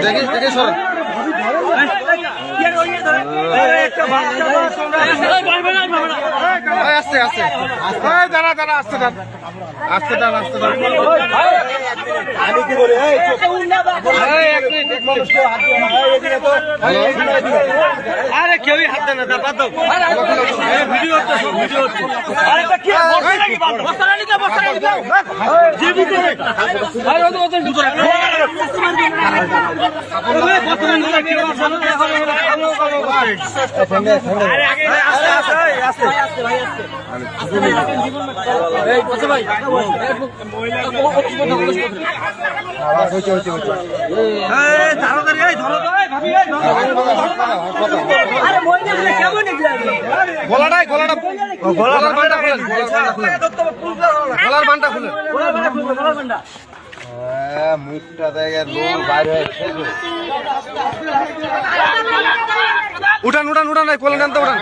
দেখি দেখি সর আস্তে আস্তে দাঁড়া দাঁড়া আস্তে দাঁড় আস্তে দাঁড় আস্তে দাঁড় আরে কেউই হাত দেয় না তারপর তো ভিডিও হচ্ছে ভিডিও হচ্ছে গলাটাই গলাটা গলার বান্ডা খুলেন গলার বান্ডা খুলেন মুখটা দেখে লোক বাইরে উঠান উঠান উঠান কোলে নেন তো উঠান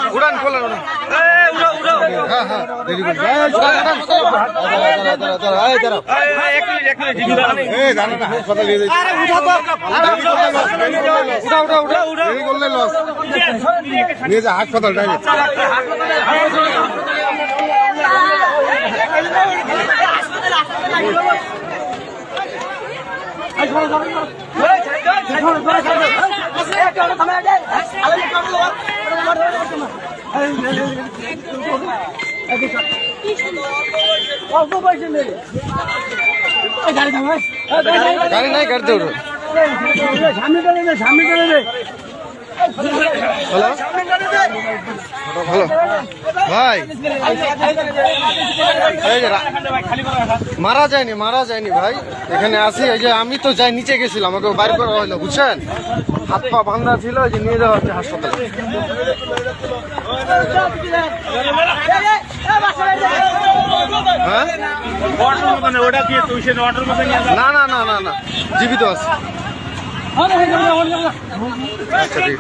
উঠান কোলে উঠান হ্যাঁ হ্যাঁ দেরি করুন হাসপাতাল নিয়ে যাই উঠা উঠা উঠা দেরি করলে লস নিয়ে যা হাসপাতাল ডাইরেক্ট গাড়ি নাই গাড়িতে উঠো হ্যালো হ্যালো ভাই মারা যায়নি ভাই এখানে আসি এই যে আমি তো যাই নিচে গেছিলাম আমাকে বাইরে করা হলো বুঝছেন হাত পা বান্ধা ছিল যে নিয়ে যাওয়া হচ্ছে হাসপাতালে হ্যাঁ না না না না না জীবিত আছে আচ্ছা ঠিক